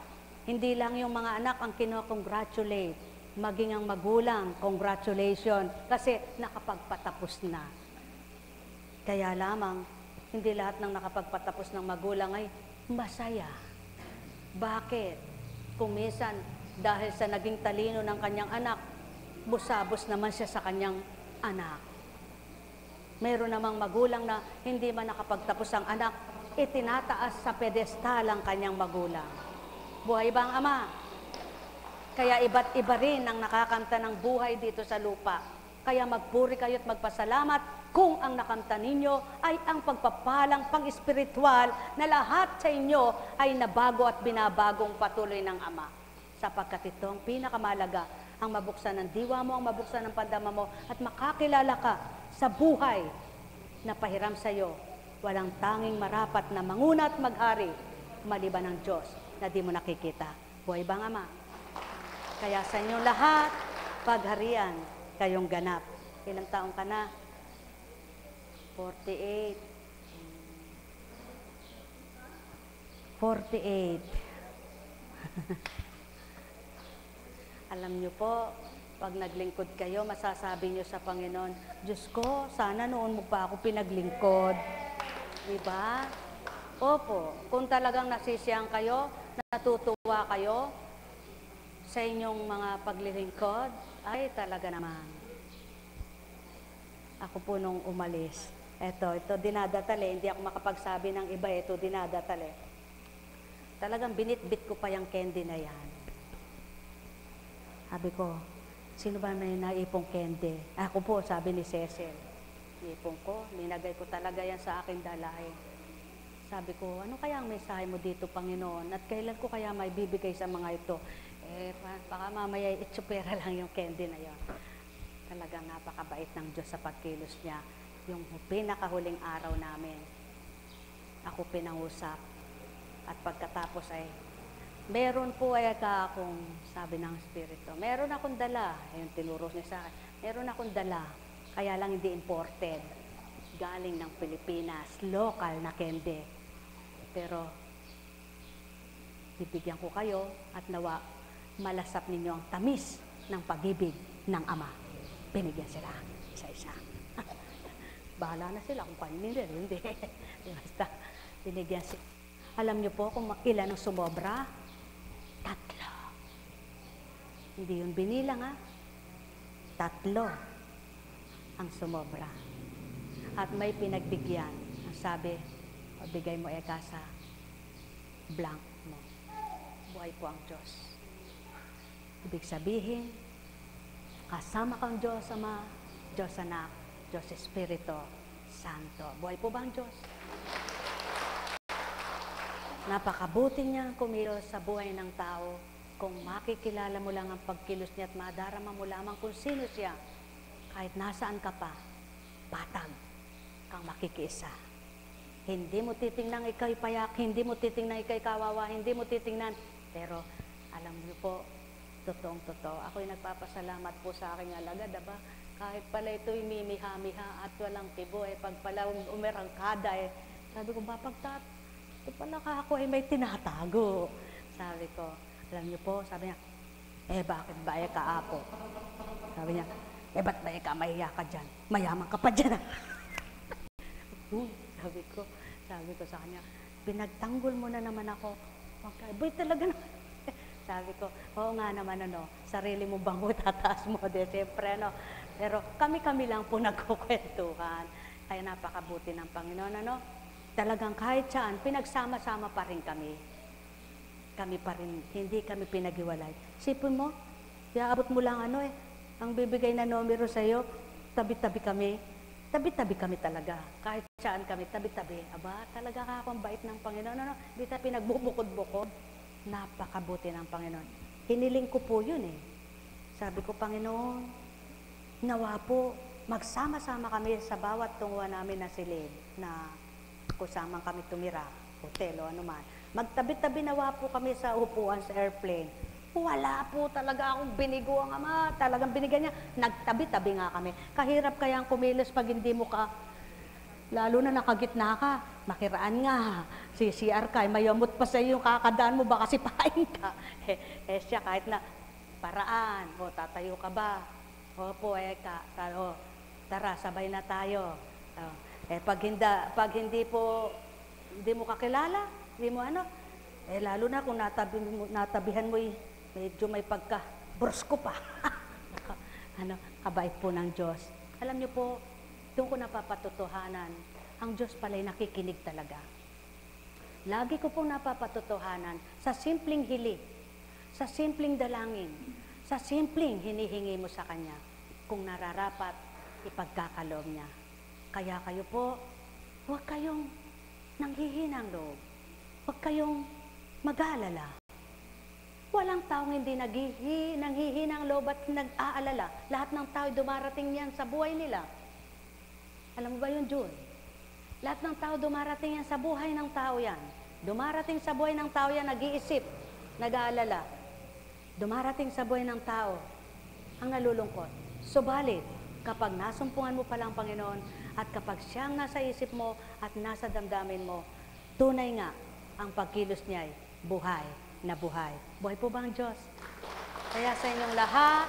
Hindi lang yung mga anak ang kino-congratulate, maging ang magulang, congratulations, kasi nakapagpatapos na. Kaya lamang, hindi lahat ng nakapagpatapos ng magulang ay masaya. Bakit? Kung minsan, dahil sa naging talino ng kanyang anak, busabos naman siya sa kanyang anak. Mayroon namang magulang na hindi man nakapagtapos ang anak, itinataas sa pedestal ang kanyang magulang. Buhay ba ang Ama? Kaya iba't iba rin ang nakakanta ng buhay dito sa lupa. Kaya magpuri kayo at magpasalamat kung ang nakanta ninyo ay ang pagpapalang pang-espiritual na lahat sa inyo ay nabago at binabagong patuloy ng Ama. Sapagkat ito ang pinakamalaga, ang mabuksan ng diwa mo, ang mabuksan ng pandama mo, at makakilala ka sa buhay na pahiram sa iyo. Walang tanging marapat na manguna at maghari maliban ng Diyos na di mo nakikita. Buhay ba ang Ama? Kaya sa inyong lahat, pagharian kayong ganap. Ilang taong ka na? 48. 48. Alam niyo po, pag naglingkod kayo, masasabi niyo sa Panginoon, Diyos ko, sana noon mo pa ako pinaglingkod. Diba? Opo, kung talagang nasisiyang kayo, natutuwa kayo sa inyong mga paglilingkod, ay talaga naman. Ako po nung umalis, ito dinadatali, hindi ako makapagsabi ng iba, ito dinadatali. Talagang binitbit ko pa yung candy na yan. Sabi ko, sino ba may naipong candy? Ako po, sabi ni Cecil. Naipong ko, ninagay ko talaga yan sa aking dalahin. Sabi ko, ano kaya ang mensahe mo dito, Panginoon? At kailan ko kaya may bibigay sa mga ito? Baka mamaya itsupera lang yung candy na yon. Talagang napakabait ng Diyos sa pagkilos niya. Yung pinakahuling araw namin, ako pinangusap. At pagkatapos ay, meron po akong, sabi ng Espiritu, meron akong dala. Ayun, tinuro niya sa akin. Meron akong dala, kaya lang hindi imported. Galing ng Pilipinas, local na candy. Pero, bibigyan ko kayo at nawa malasap ninyo ang tamis ng pag-ibig ng Ama. Binigyan sila, isa-isa. Bahala na sila kung kanin nila, hindi. Basta, binigyan sila. Alam niyo po kung ilan ang sumobra? 3. Hindi yun binilang, 3 ang sumobra. At may pinagbigyan. Ang sabi, bigay mo sa blank mo. Buhay po ang Diyos. Ibig sabihin, kasama kang Diyos Ama, Diyos Anak, Diyos Espiritu Santo. Buhay po ba ang Diyos? Napakabuti niya kumilos sa buhay ng tao kung makikilala mo lang ang pagkilos niya at madarama mo lamang kung sino siya. Kahit nasaan ka pa, patag kang makikiisa. Hindi mo titingnan ikay payak, hindi mo titingnan ikay kawawa, hindi mo titingnan. Pero, alam niyo po, totoong-totoo. Ako'y nagpapasalamat po sa aking alagad, diba? Kahit pala ito'y mimiha-miha at walang tibo, pag pala umirangkada, sabi ko, bapagtat, ito pala ka ako may tinatago. Sabi ko, alam niyo po, sabi niya, bakit ba ka apo? Sabi niya, ba't ba ka mahiya ka dyan? Mayaman ka pa dyan, Sabi ko sa kanya, pinagtanggol mo na naman ako. Boy, talaga na. Sabi ko, oo nga naman, sarili mo bang tataas mo? Siyempre, Pero kami-kami lang po nagkukwentuhan. Kaya napakabuti ng Panginoon, Talagang kahit saan, pinagsama-sama pa rin kami. Kami pa rin, hindi kami pinaghiwalay. Sipin mo, iaabot mo lang ang bibigay na numero sa'yo, tabi-tabi kami. Tabi-tabi kami talaga. Kahit saan kami, tabi-tabi. Aba, talaga ka akong bait ng Panginoon. Di tayo pinagbubukod-bukod. Napakabuti ng Panginoon. Hiniling ko po yun Sabi ko, Panginoon, nawa po, magsama-sama kami sa bawat tunguhan namin na silid na kusamang kami tumira, hotel o anuman. Magtabi-tabi nawa po kami sa upuan sa airplane. Wala po talaga akong binigo ang Ama. Talagang binigyan niya. Nagtabi-tabi nga kami. Kahirap kaya ang kumilos pag hindi mo ka, lalo na nakagitna ka, makiraan nga. CCR ka, mayamot pa sa iyo yung kakadaan mo, baka sipain ka. Siya kahit na paraan, tatayo ka ba? Opo, tara, sabay na tayo. Pag hindi mo kakilala, hindi mo lalo na kung natabihan mo medyo may pagka-brusko pa. Kabait po ng Diyos. Alam niyo po, doon ko napapatotohanan, ang Diyos pala'y nakikinig talaga. Lagi ko pong napapatotohanan sa simpleng hiling, sa simpleng dalangin, sa simpleng hinihingi mo sa Kanya, kung nararapat, ipagkakaloob niya. Kaya kayo po, huwag kayong nanghihinang loob. Huwag kayong mag-aalala. Walang taong hindi nanghihinang loob at nag-aalala. Lahat ng tao dumarating yan sa buhay nila. Alam mo ba yun, June? Lahat ng tao dumarating yan sa buhay ng tao yan. Dumarating sa buhay ng tao yan, nag-iisip, nag-aalala. Dumarating sa buhay ng tao ang nalulungkot. Subalit, kapag nasumpungan mo palang Panginoon at kapag siyang nasa isip mo at nasa damdamin mo, tunay nga ang pagkilos niya ay buhay na buhay. Buhay po ba ang Diyos? Kaya sa inyong lahat,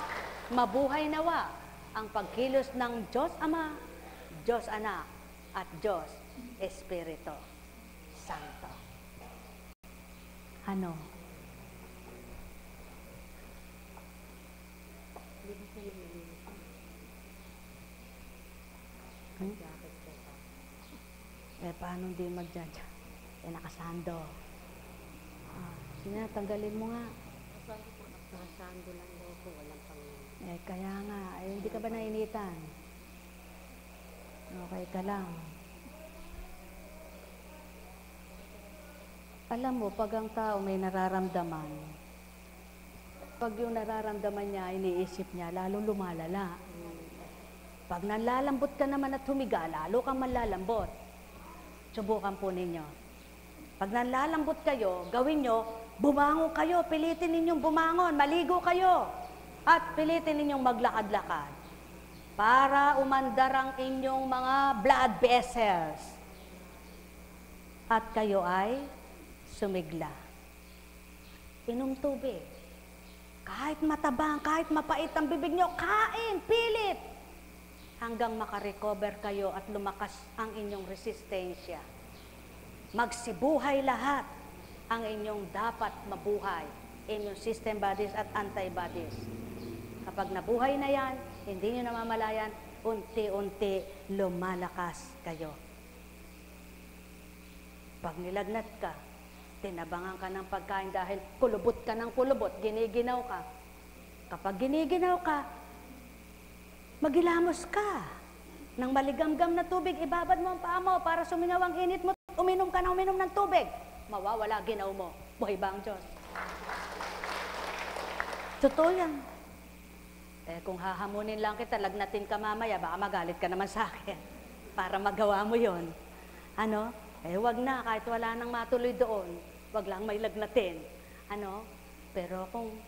mabuhay nawa ang pagkilos ng Diyos Ama, Diyos Anak, at Diyos Espiritu Santo. Ano? Paano hindi magdadya? Nakasando. Tanggalin mo nga. Nakasando lang daw po, walang pang... Kaya nga, hindi ka ba nainitan? Okay ka lang. Alam mo, pag ang tao may nararamdaman, pag yung nararamdaman niya, iniisip niya, lalo lumalala. Pag nalalambot ka naman at humiga, lalo kang malalambot. Subukan po ninyo. Pag nalalambot kayo, gawin nyo, bumangon kayo, pilitin ninyong bumangon, maligo kayo, at pilitin ninyong maglakad-lakad para umandar ang inyong mga blood vessels. At kayo ay sumigla. Inom tubig. Kahit matabang, kahit mapait ang bibig nyo, kain, pilit. Hanggang makarecover kayo at lumakas ang inyong resistensya. Magsibuhay lahat ang inyong dapat mabuhay, inyong system bodies at antibodies. Kapag nabuhay na yan, hindi nyo namamalayan, unti-unti lumalakas kayo. Pag nilagnat ka, tinabangan ka ng pagkain dahil kulubot ka ng kulubot, giniginaw ka. Kapag giniginaw ka, maghilamos ka ng maligamgam na tubig, ibabad mo ang paa mo para sumingaw ang init mo, uminom ka na uminom ng tubig. Mawawala ginaw mo. Buhay ba ang Diyos? Totoo yan. Kung hahamunin lang kita, lagnatin ka mamaya, baka magalit ka naman sa akin para magawa mo yon. Ano? Wag na, kahit wala nang matuloy doon, wag lang may lagnatin. Ano? Pero kung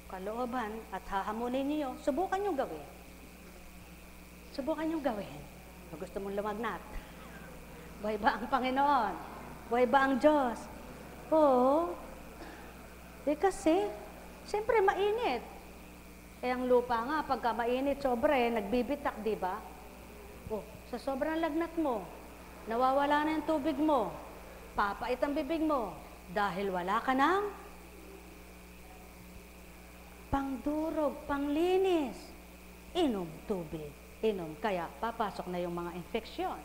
kalooban at hahamunin niyo, subukan nyo gawin. Subukan nyo gawin. Kung gusto mong lumagnat. Buhay ba ang Panginoon? Buhay ba ang Diyos? Oo. Kasi, siyempre mainit. Ang lupa nga, pagka mainit, sobre, nagbibitak, di ba? Sa sobrang lagnat mo, nawawala na yung tubig mo, papait ang bibig mo, dahil wala ka ng pangdurog, panglinis. Inom tubig. Inom. Kaya papasok na yung mga infeksyon.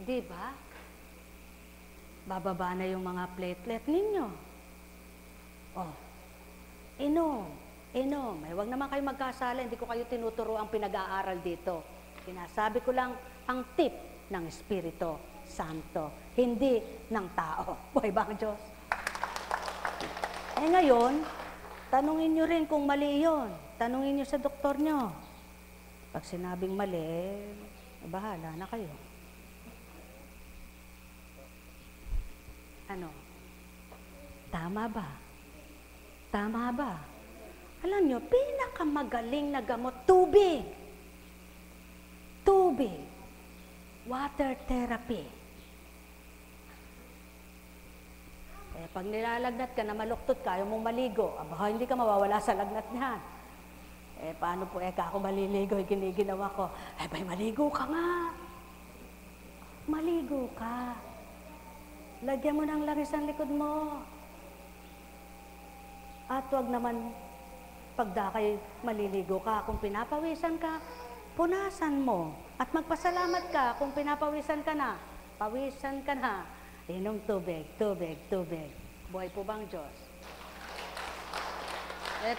Di ba? Bababa na yung mga platelet ninyo. Inom. Inom. Huwag naman kayo magkasala. Hindi ko kayo tinuturo ang pinag-aaral dito. Sinasabi ko lang ang tip ng Espiritu Santo. Hindi ng tao. Buhay ba ang Diyos? Ngayon, tanungin nyo rin kung mali yun. Tanungin nyo sa doktor nyo. Pag sinabing mali, bahala na kayo. Ano? Tama ba? Tama ba? Alam nyo, pinakamagaling na gamot, tubig. Tubig. Water therapy. Pag nilalagnat ka na maluktot ka, ayaw mong maligo, hindi ka mawawala sa lagnat niyan. Paano po ako maliligo, giniginawa ko, maligo ka nga. Maligo ka. Lagyan mo ng langis ang likod mo. At huwag naman, pagdakay maliligo ka, kung pinapawisan ka, punasan mo. At magpasalamat ka kung pinapawisan ka na. Pawisan ka na. Inom tubig, tubig, tubig. Buhay po bang Diyos?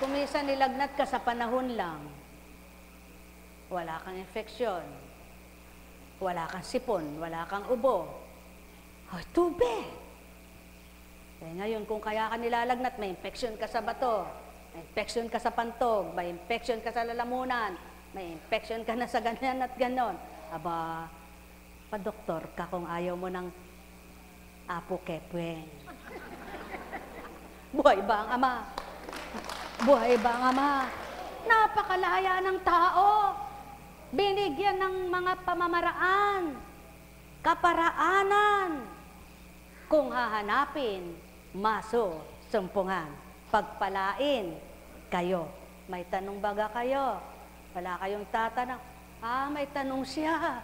Kung minsan nilagnat ka sa panahon lang, wala kang infeksyon, wala kang sipon, wala kang ubo, tubig. Ngayon, kung kaya ka nilalagnat, may infeksyon ka sa bato, may infeksyon ka sa pantog, may infeksyon ka sa lalamunan, may infeksyon ka na sa ganyan at ganon. Pa-doktor ka kung ayaw mo ng apo kepweng. Buhay ba ang Ama? Buhay ba ang Ama? Napakalaya ng tao. Binigyan ng mga pamamaraan, kaparaanan. Kung hahanapin, maso, sumpungan. Pagpalain kayo. May tanong baga kayo? Wala kayong tatanong. May tanong siya.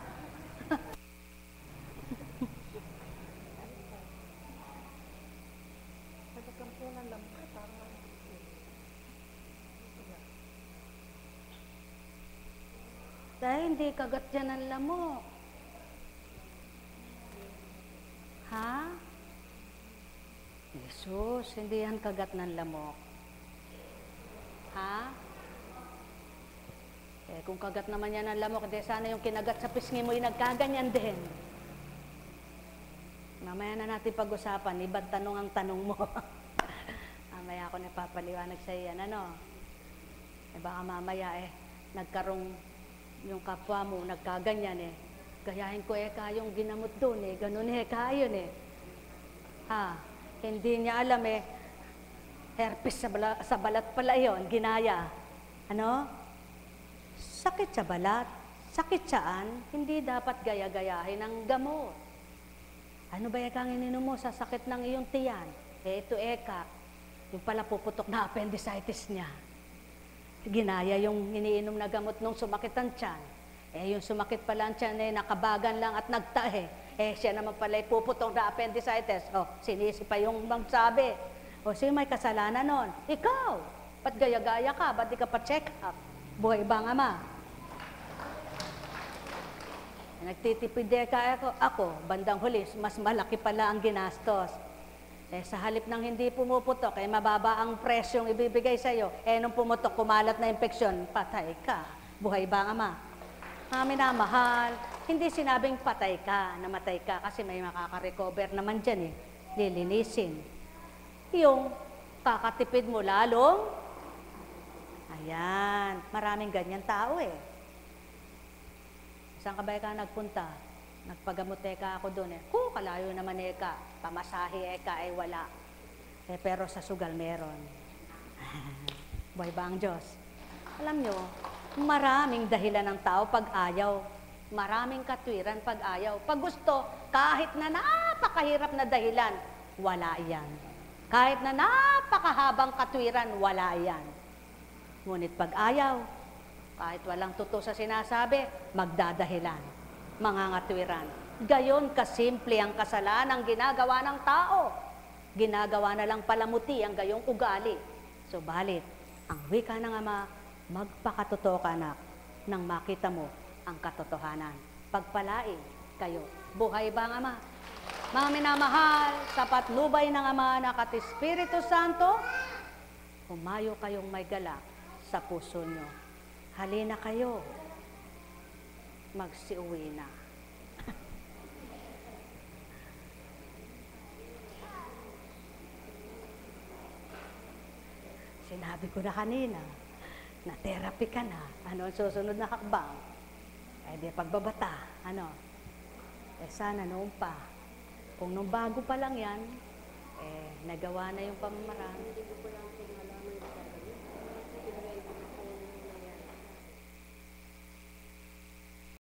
Dahil hindi kagat yan ang lamok. Ha? Jesus, hindi yan kagat ng lamok. Ha? Kung kagat naman yan ng lamok, di sana yung kinagat sa pisngi mo yung nagkaganyan din. Mamaya na natin pag-usapan, ibang tanong ang tanong mo. Mamaya ako napapaliwanag sa iyan, ano? Baka mamaya nagkarong yung kapwa mo, nagkaganyan gayahin ko yung ginamot doon ganun kayon Ha? Hindi niya alam herpes sa balat pala yon, ginaya. Ano? Sakit sa balat, sakit saan, hindi dapat gaya-gayahin ang gamot. Ano ba kang ininom mo sa sakit ng iyong tiyan? Ito yung pala puputok na appendicitis niya. Ginaya yung iniinom na gamot nung sumakit ang tiyan. Yung sumakit pala ang tiyan nakabagan lang at nagtahe. Siya naman pala puputok na appendicitis. Sinisi pa yung magsabi. Sino may kasalanan nun? Ikaw! Ba't gaya-gaya ka? Ba't di ka pa-check up? Buhay bang ama? Nagtitipid ako, bandang huli, mas malaki pala ang ginastos. Sa halip ng hindi pumuputok, mababa ang presyong ibibigay sa'yo. Nung pumutok, kumalat na infeksyon, patay ka. Buhay ba ama? Minamahal, hindi sinabing patay ka, namatay ka, kasi may makaka-recover naman dyan lilinisin. Yung kakatipid mo lalong, ayan, maraming ganyan tao Saan ka ba nagpunta? Nagpagamot ako doon kalayo naman pamasahe wala. Pero sa sugal meron. Buhay ba ang Diyos? Alam nyo, maraming dahilan ng tao pag ayaw. Maraming katwiran pag ayaw. Pag gusto, kahit na napakahirap na dahilan, wala yan. Kahit na napakahabang katwiran, wala yan. Ngunit pag ayaw, kahit walang totoo sa sinasabi, magdadahilan, mangangatwiran. Gayon kasimple ang kasalanang ginagawa ng tao. Ginagawa na lang palamuti ang gayong ugali. Subalit, ang wika ng Ama, magpakatotoo ka anak, nang makita mo ang katotohanan. Pagpalain kayo. Buhay ba ang Ama? Mga minamahal, sa patnubay ng Ama na kat Espiritu Santo, humayo kayong may galak sa puso nyo. Halina kayo, magsiuwi na. Sinabi ko na kanina, na therapy ka na. Ano ang susunod na hakbang? Di pagbabata. Sana noon pa. Kung nung bago pa lang yan, nagawa na yung pamamaraan. Hindi ko lang pinangalan